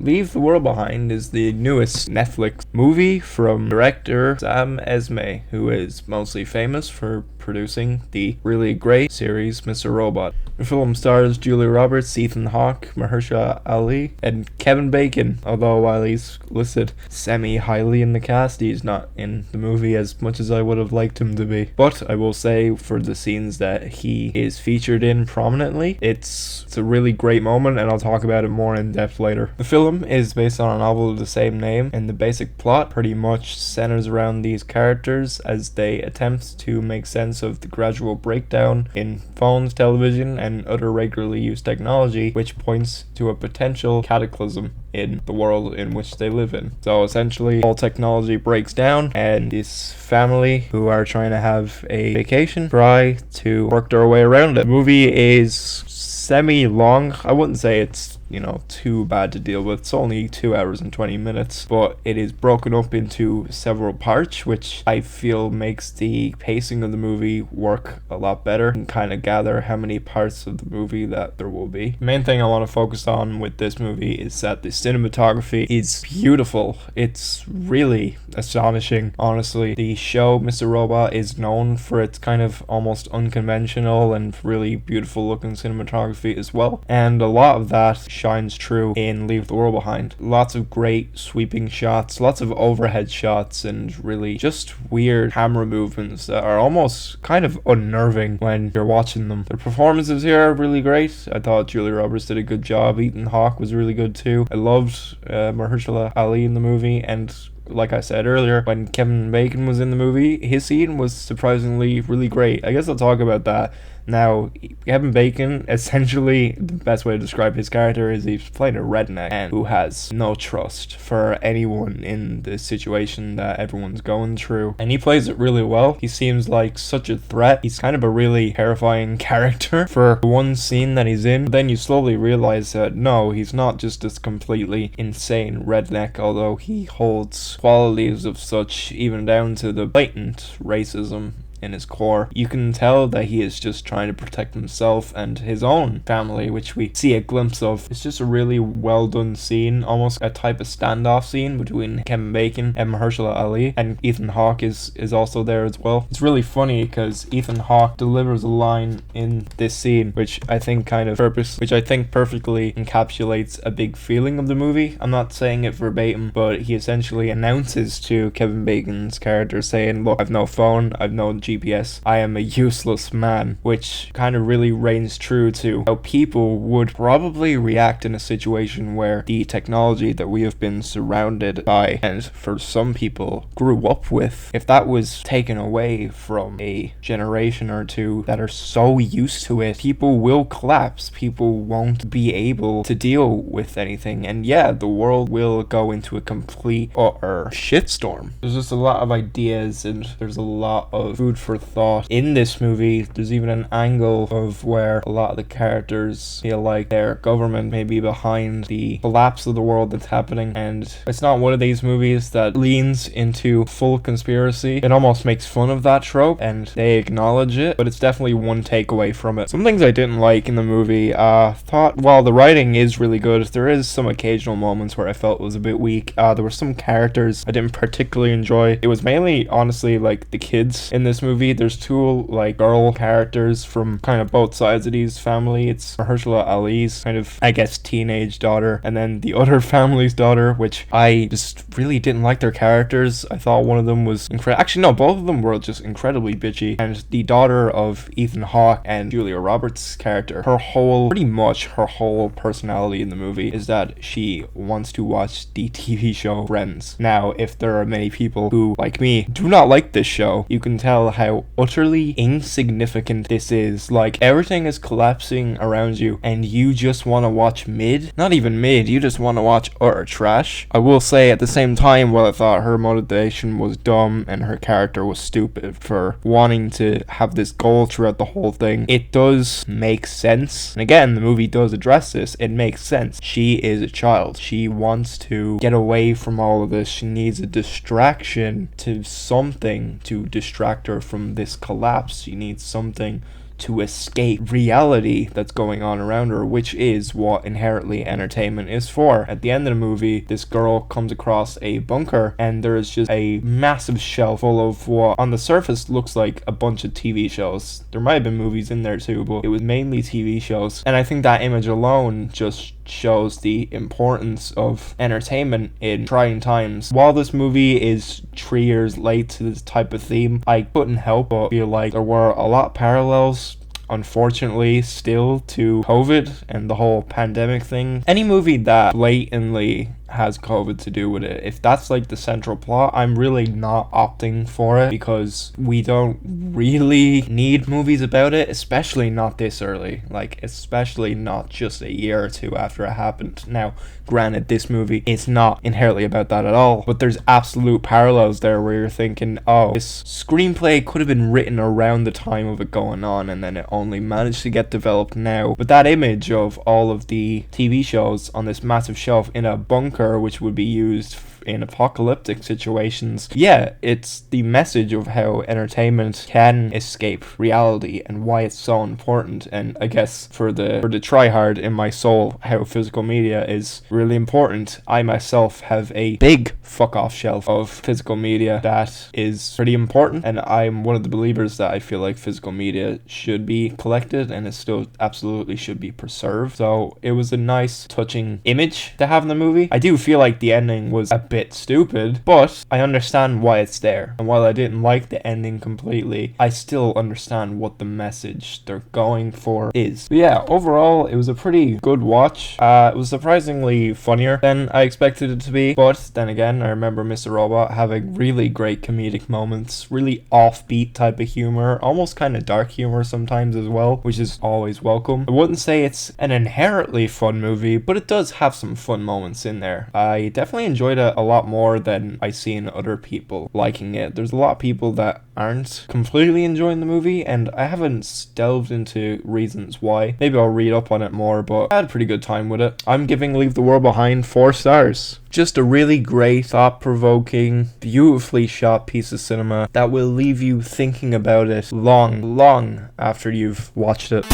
Leave the World Behind is the newest Netflix movie from director Sam Esmail, who is mostly famous for producing the really great series Mr. Robot. The film stars Julia Roberts, Ethan Hawke, Mahershala Ali, and Kevin Bacon, although while he's listed semi-highly in the cast, he's not in the movie as much as I would have liked him to be. But I will say, for the scenes that he is featured in prominently, it's a really great moment, and I'll talk about it more in depth later. The film is based on a novel of the same name, and the basic plot pretty much centers around these characters as they attempt to make sense of the gradual breakdown in phones, television, and other regularly used technology, which points to a potential cataclysm in the world in which they live in. So essentially, all technology breaks down, and this family, who are trying to have a vacation, try to work their way around it. The movie is semi-long. I wouldn't say it's too bad to deal with. It's only 2 hours and 20 minutes, but it is broken up into several parts, which I feel makes the pacing of the movie work a lot better and kind of gather how many parts of the movie that there will be. The main thing I want to focus on with this movie is that the cinematography is beautiful. It's really astonishing, honestly. The show Mr. Robot is known for its kind of almost unconventional and really beautiful looking cinematography as well, and a lot of that shines true in Leave the World Behind. Lots of great sweeping shots, lots of overhead shots, and really just weird camera movements that are almost kind of unnerving when you're watching them. The performances here are really great. I thought Julia Roberts did a good job. Ethan Hawke was really good too. I loved Mahershala Ali in the movie, and like I said earlier, when Kevin Bacon was in the movie, his scene was surprisingly really great. I guess I'll talk about that. Now, Kevin Bacon, essentially, the best way to describe his character is he's playing a redneck and who has no trust for anyone in the situation that everyone's going through. And he plays it really well. He seems like such a threat. He's kind of a really terrifying character for one scene that he's in. But then you slowly realize that no, he's not just this completely insane redneck, although he holds qualities of such, even down to the blatant racism in his core. You can tell that he is just trying to protect himself and his own family, which we see a glimpse of. It's just a really well done scene, almost a type of standoff scene between Kevin Bacon and Mahershala Ali, and Ethan Hawke is also there as well. It's really funny because Ethan Hawke delivers a line in this scene which I think perfectly encapsulates a big feeling of the movie. I'm not saying it verbatim, but he essentially announces to Kevin Bacon's character saying, look, I've no phone, I've no GPS, I am a useless man, which kind of really reigns true to how people would probably react in a situation where the technology that we have been surrounded by, and for some people grew up with, if that was taken away from a generation or two that are so used to it, people will collapse. People won't be able to deal with anything, and yeah, the world will go into a complete utter shitstorm. There's just a lot of ideas, and there's a lot of food for thought in this movie. There's even an angle of where a lot of the characters feel like their government may be behind the collapse of the world that's happening, and it's not one of these movies that leans into full conspiracy. It almost makes fun of that trope, and they acknowledge it, but it's definitely one takeaway from it. Some things I didn't like in the movie, thought while the writing is really good, there is some occasional moments where I felt it was a bit weak. There were some characters I didn't particularly enjoy. It was mainly, honestly, like the kids in this movie. There's two like girl characters from kind of both sides of these family. It's Mahershala Ali's kind of, I guess, teenage daughter, and then the other family's daughter, which I just really didn't like their characters. I thought one of them was actually no, both of them were just incredibly bitchy. And the daughter of Ethan Hawke and Julia Roberts' character, pretty much her whole personality in the movie is that she wants to watch the TV show Friends. Now, if there are many people who, like me, do not like this show, you can tell how utterly insignificant this is. Like, everything is collapsing around you and you just want to watch not even mid, you just want to watch utter trash. I will say at the same time, while I thought her motivation was dumb and her character was stupid for wanting to have this goal throughout the whole thing, it does make sense. And again, the movie does address this. It makes sense. She is a child. She wants to get away from all of this. She needs a distraction, to something to distract her from this collapse. She needs something to escape reality that's going on around her, which is what inherently entertainment is for. At the end of the movie, this girl comes across a bunker, and there is just a massive shelf full of what on the surface looks like a bunch of TV shows. There might have been movies in there too, but it was mainly TV shows. And I think that image alone just shows the importance of entertainment in trying times. While this movie is 3 years late to this type of theme, I couldn't help but feel like there were a lot of parallels, unfortunately, still to COVID and the whole pandemic thing. Any movie that blatantly has COVID to do with it, if that's like the central plot, I'm really not opting for it, because we don't really need movies about it, especially not this early, like especially not just a year or two after it happened. Now granted, this movie is not inherently about that at all, but there's absolute parallels there where you're thinking, oh, this screenplay could have been written around the time of it going on, and then it only managed to get developed now. But that image of all of the TV shows on this massive shelf in a bunker, which would be used in apocalyptic situations, yeah, it's the message of how entertainment can escape reality and why it's so important. And I guess for the tryhard in my soul, how physical media is really important. I myself have a big fuck off shelf of physical media that is pretty important, and I'm one of the believers that I feel like physical media should be collected, and it still absolutely should be preserved. So it was a nice, touching image to have in the movie. I do feel like the ending was a bit stupid, but I understand why it's there. And while I didn't like the ending completely, I still understand what the message they're going for is. But yeah, overall, it was a pretty good watch. It was surprisingly funnier than I expected it to be, but then again, I remember Mr. Robot having really great comedic moments, really offbeat type of humor, almost kind of dark humor sometimes as well, which is always welcome. I wouldn't say it's an inherently fun movie, but it does have some fun moments in there. I definitely enjoyed it a lot more than I seen other people liking it. There's a lot of people that aren't completely enjoying the movie, and I haven't delved into reasons why. Maybe I'll read up on it more, but I had a pretty good time with it. I'm giving Leave the World Behind 4 stars. Just a really great, thought-provoking, beautifully shot piece of cinema that will leave you thinking about it long, long after you've watched it.